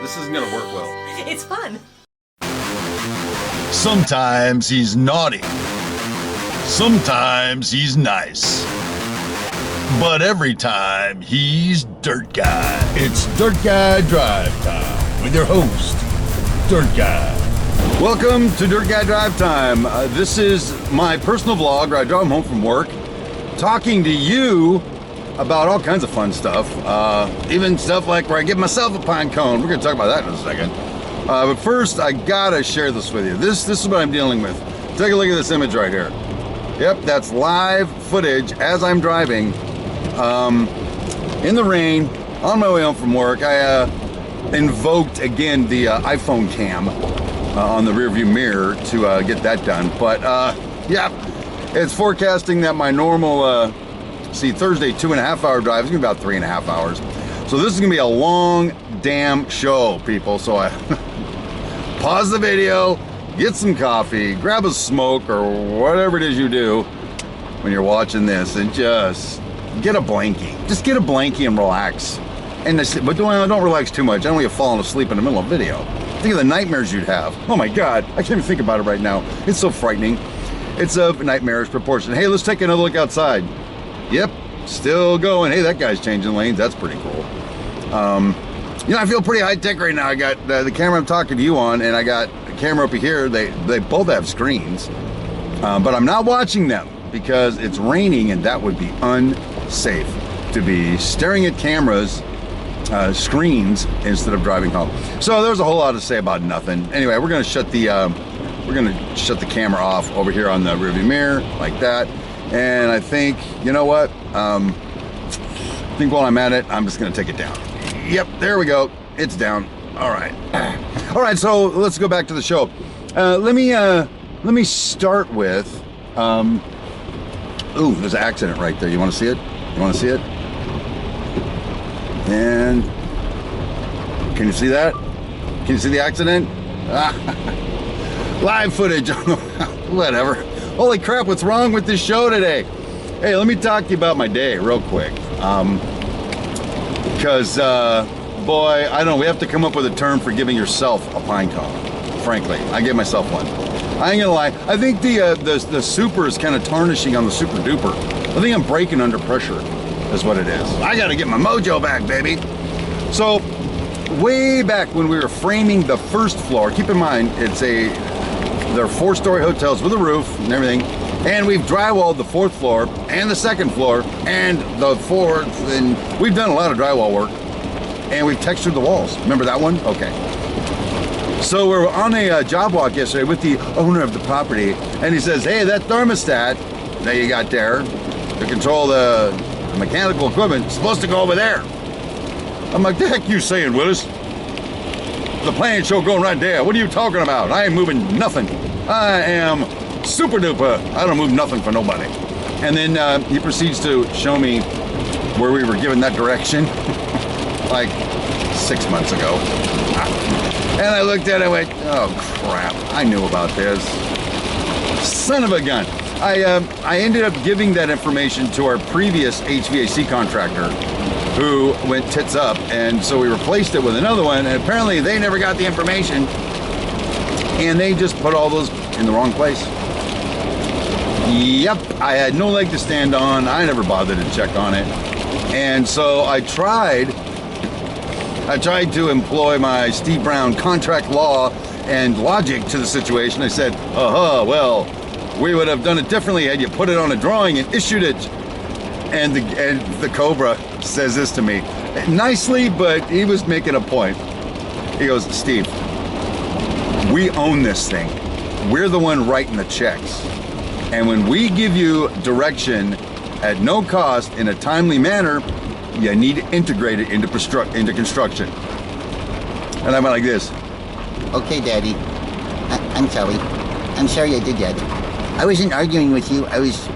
This isn't gonna work well. It's fun. Sometimes he's naughty. Sometimes he's nice. But every time he's Dirt Guy. It's Dirt Guy Drive Time with your host, Dirt Guy. Welcome to Dirt Guy Drive Time. This is my personal vlog where I drive home from work, talking to you about all kinds of fun stuff. Even stuff like where I give myself a pine cone. We're gonna talk about that in a second. But first, I gotta share this with you. This is what I'm dealing with. Take a look at this image right here. Yep, that's live footage as I'm driving in the rain on my way home from work. I invoked again the iPhone cam on the rearview mirror to get that done. But yeah, it's forecasting that my normal Thursday 2.5 hour drive is gonna be about 3.5 hours. So this is gonna be a long damn show, people. So I pause the video, get some coffee, grab a smoke or whatever it is you do when you're watching this, and just get a blankie. Just get a blankie and relax. But don't relax too much. I don't want you falling asleep in the middle of a video. Think of the nightmares you'd have. Oh my God, I can't even think about it right now. It's so frightening. It's a nightmarish proportion. Hey, let's take another look outside. Yep, still going. Hey, that guy's changing lanes. That's pretty cool. You know, I feel pretty high tech right now. I got the camera I'm talking to you on, and I got a camera over here. They both have screens, but I'm not watching them because it's raining, and that would be unsafe to be staring at cameras, screens, instead of driving home. So there's a whole lot to say about nothing. Anyway, we're gonna shut the camera off over here on the rearview mirror like that. And I think, you know what? I think while I'm at it, I'm just gonna take it down. Yep, there we go. It's down. All right. All right, so let's go back to the show. Let me start with, ooh, there's an accident right there. You wanna see it? You wanna see it? And can you see that? Can you see the accident? Live footage. Whatever. Holy crap, what's wrong with this show today? Hey, let me talk to you about my day real quick. Because, boy, I don't know, we have to come up with a term for giving yourself a pine cone. Frankly, I gave myself one. I ain't gonna lie, I think the super is kind of tarnishing on the super duper. I think I'm breaking under pressure, is what it is. I gotta get my mojo back, baby. So, way back when we were framing the first floor, keep in mind, they're 4-story hotels with a roof and everything, and we've drywalled the 4th floor and the 2nd floor and the 4th, and we've done a lot of drywall work, and we've textured the walls. Remember that one? Okay. So we're on a job walk yesterday with the owner of the property, and he says, hey, that thermostat that you got there to control the mechanical equipment is supposed to go over there. I'm like, the heck you saying, Willis? The plane show going right there. What are you talking about? I ain't moving nothing. I am super duper. I don't move nothing for nobody. And then he proceeds to show me where we were given that direction like 6 months ago. And I looked at it and went, oh crap, I knew about this. Son of a gun. I ended up giving that information to our previous HVAC contractor, who went tits up, and so we replaced it with another one, and apparently they never got the information, and they just put all those in the wrong place. Yep, I had no leg to stand on. I never bothered to check on it. And so I tried to employ my Steve Brown contract law and logic to the situation. I said, well, we would have done it differently had you put it on a drawing and issued it. And the Cobra says this to me, nicely, but he was making a point. He goes, Steve, we own this thing. We're the one writing the checks. And when we give you direction at no cost in a timely manner, you need to integrate it into construction. And I went like this. Okay, Daddy. I'm sorry. I'm sorry I did that. I wasn't arguing with you. I was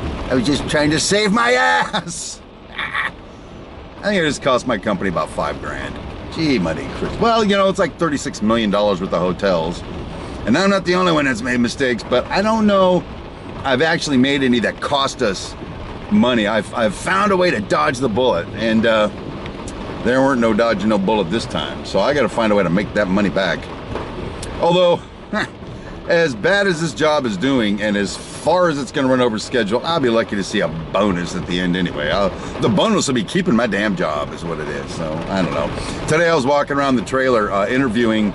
just trying to save my ass. I think it just cost my company about $5,000. Gee, muddy Chris. Well, you know, it's like $36 million worth of hotels. And I'm not the only one that's made mistakes, but I don't know I've actually made any that cost us money. I've found a way to dodge the bullet. And There weren't no dodging no bullet this time. So I got to find a way to make that money back. Although, as bad as this job is doing and as far as it's going to run over schedule, I'll be lucky to see a bonus at the end anyway. The bonus will be keeping my damn job is what it is. So I don't know. Today I was walking around the trailer interviewing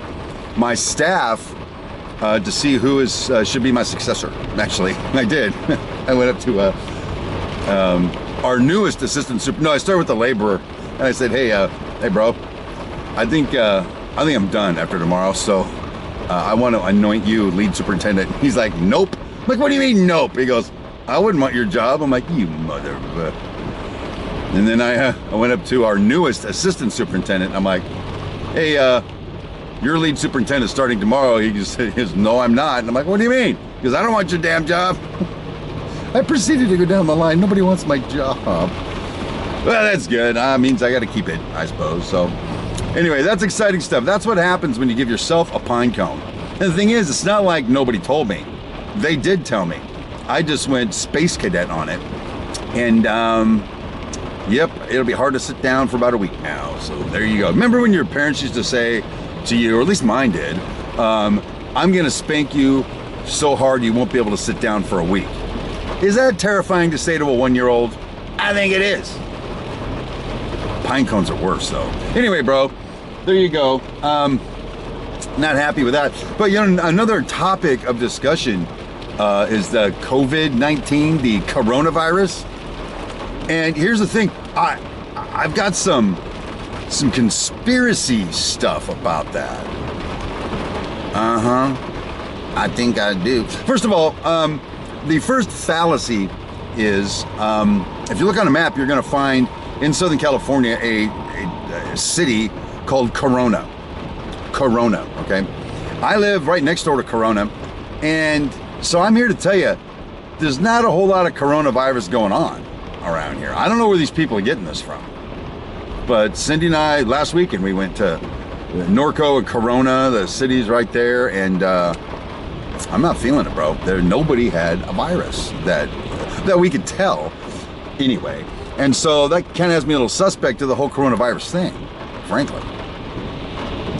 my staff to see who should be my successor. Actually, I did. I went up to our newest assistant super. No, I started with the laborer, and I said, "Hey, bro, I think I'm done after tomorrow. So I want to anoint you lead superintendent." He's like, "Nope." I'm like, "What do you mean, nope?" He goes, "I wouldn't want your job." I'm like, "You mother." And then I went up to our newest assistant superintendent. I'm like, "Hey, your lead superintendent starting tomorrow." He just says, "No, I'm not." And I'm like, "What do you mean?" Because I don't want your damn job. I proceeded to go down the line. Nobody wants my job. Well, that's good. Means I got to keep it, I suppose. So anyway, that's exciting stuff. That's what happens when you give yourself a pine cone. And the thing is, it's not like nobody told me. They did tell me. I just went space cadet on it. And yep, it'll be hard to sit down for about a week now. So there you go. Remember when your parents used to say to you, or at least mine did, I'm going to spank you so hard you won't be able to sit down for a week. Is that terrifying to say to a 1-year-old? I think it is. Pine cones are worse though. Anyway, bro, there you go. Not happy with that. But you know, another topic of discussion is the Covid-19, the coronavirus. And here's the thing, I've got some conspiracy stuff about that. I think I do. First of all, the first fallacy is, if you look on a map, you're going to find in Southern California a city called Corona. Corona, okay? I live right next door to Corona, and so I'm here to tell you, there's not a whole lot of coronavirus going on around here. I don't know where these people are getting this from. But Cindy and I, last weekend, we went to Norco and Corona, the city's right there, and I'm not feeling it, bro. Nobody had a virus that we could tell anyway. And so that kind of has me a little suspect to the whole coronavirus thing, frankly.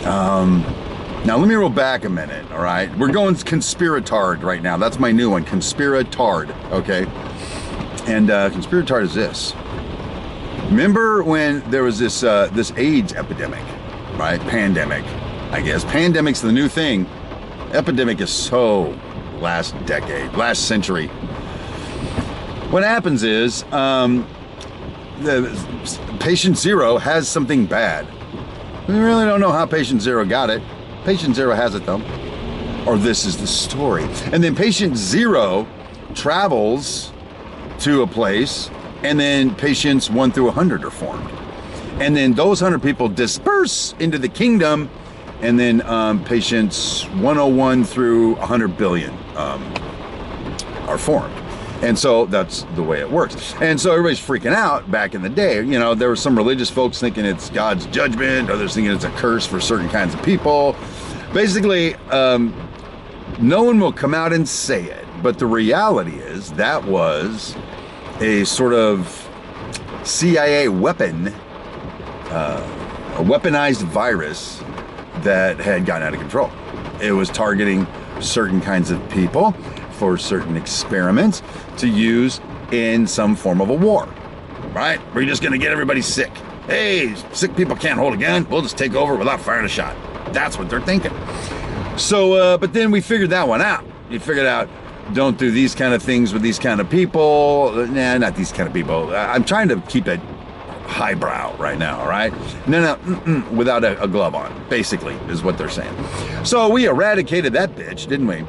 Now let me roll back a minute, all right? We're going conspiratard right now. That's my new one, conspiratard, okay? And conspiratard is this. Remember when there was this AIDS epidemic, right? Pandemic, I guess. Pandemic's the new thing. Epidemic is so last decade, last century. What happens is the patient zero has something bad. We really don't know how patient zero got it. Patient zero has it though. Or this is the story. And then patient zero travels to a place, and then patients 1 through 100 are formed. And then those 100 people disperse into the kingdom, and then patients 101 through 100 billion are formed. And so that's the way it works. And so everybody's freaking out back in the day. You know, there were some religious folks thinking it's God's judgment, others thinking it's a curse for certain kinds of people. Basically, no one will come out and say it, but the reality is that was a sort of CIA weapon, a weaponized virus that had gotten out of control. It was targeting certain kinds of people for certain experiments to use in some form of a war, right? We're just gonna get everybody sick. Hey, sick people can't hold a gun. We'll just take over without firing a shot. That's what they're thinking. So, but then we figured that one out. You figured out, don't do these kind of things with these kind of people. Nah, not these kind of people. I'm trying to keep it highbrow right now, all right? No, without a glove on, basically, is what they're saying. So we eradicated that bitch, didn't we?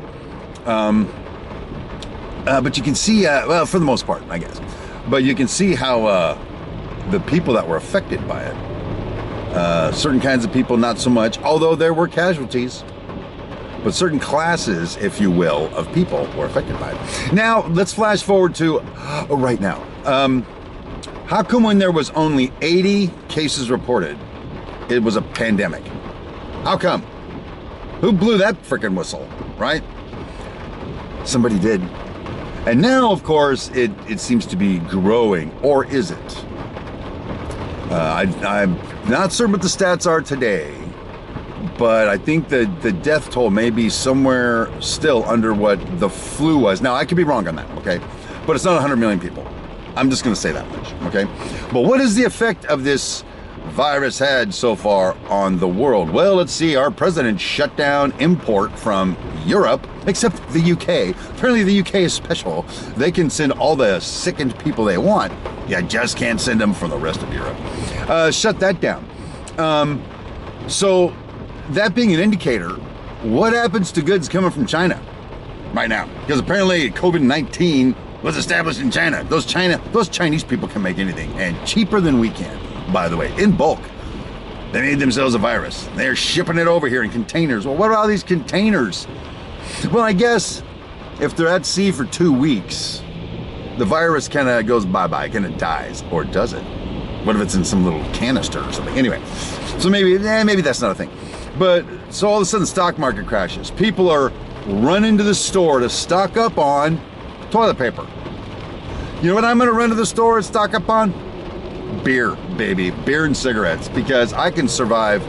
But you can see, well, for the most part, I guess. But you can see how the people that were affected by it, certain kinds of people, not so much, although there were casualties. But certain classes, if you will, of people were affected by it. Now, let's flash forward to right now. How come when there was only 80 cases reported, it was a pandemic? How come? Who blew that frickin' whistle, right? Somebody did. And now, of course, it seems to be growing, or is it? Not certain what the stats are today, but I think the death toll may be somewhere still under what the flu was. Now, I could be wrong on that, okay? But it's not 100 million people. I'm just going to say that much, okay? But what is the effect of this virus had so far on the world? Well, let's see. Our president shut down import from Europe, except the UK. Apparently the UK is special. They can send all the sickened people they want. You just can't send them from the rest of Europe. Shut that down. So that being an indicator, what happens to goods coming from China right now? Because apparently COVID-19 was established in China. Those Chinese people can make anything, and cheaper than we can, by the way, in bulk. They made themselves a virus. They're shipping it over here in containers. Well, what are all these containers? Well, I guess if they're at sea for 2 weeks, the virus kind of goes bye-bye, kind of dies, or does it? What if it's in some little canister or something? Anyway, so maybe that's not a thing. But so all of a sudden the stock market crashes. People are running to the store to stock up on toilet paper. You know what I'm gonna run to the store and stock up on? Beer, baby. Beer and cigarettes, because I can survive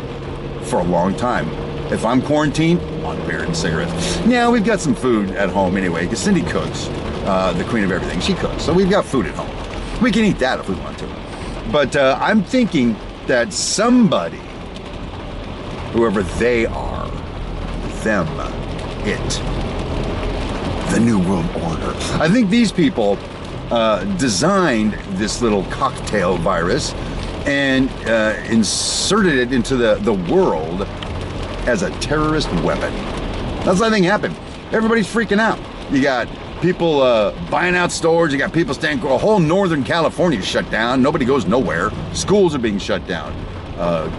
for a long time if I'm quarantined on beer and cigarettes. Now, we've got some food at home anyway, because Cindy cooks, the queen of everything. She cooks, so we've got food at home. We can eat that if we want to. But I'm thinking that somebody, whoever they are, them, it, the New World Order, I think these people designed this little cocktail virus and inserted it into the world as a terrorist weapon. That's what I think happened. Everybody's freaking out. You got people buying out stores. You got people staying. A whole Northern California shut down. Nobody goes nowhere. Schools are being shut down.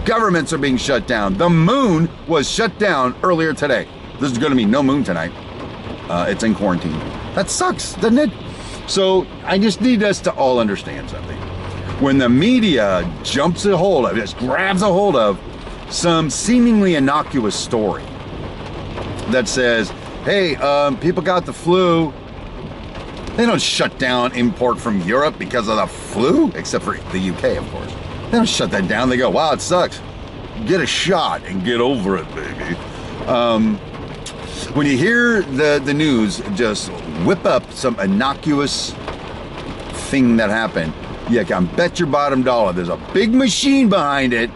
Governments are being shut down. The moon was shut down earlier today. There's going to be no moon tonight. It's in quarantine. That sucks, doesn't it? So I just need us to all understand something. When the media jumps a hold of, just grabs a hold of some seemingly innocuous story that says, hey, people got the flu. They don't shut down import from Europe because of the flu, except for the UK, of course. They don't shut that down. They go, wow, it sucks. Get a shot and get over it, baby. When you hear the news just whip up some innocuous thing that happened, you can bet your bottom dollar there's a big machine behind it,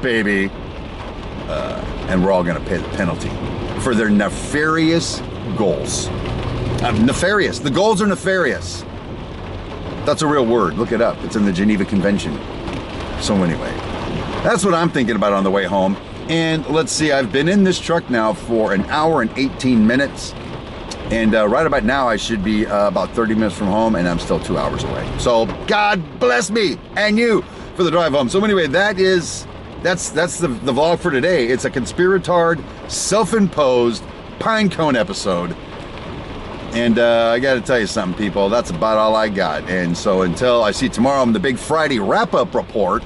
baby, and we're all going to pay the penalty for their nefarious goals. Nefarious. The goals are nefarious. That's a real word. Look it up. It's in the Geneva Convention. So anyway, that's what I'm thinking about on the way home. And let's see, I've been in this truck now for an hour and 18 minutes. And right about now, I should be about 30 minutes from home, and I'm still 2 hours away. So God bless me and you for the drive home. So anyway, that's the vlog for today. It's a conspiratard, self-imposed pine cone episode. And I got to tell you something, people. That's about all I got. And so until I see you tomorrow on the Big Friday wrap-up report,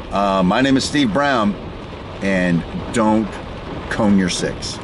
my name is Steve Brown. And don't cone your six.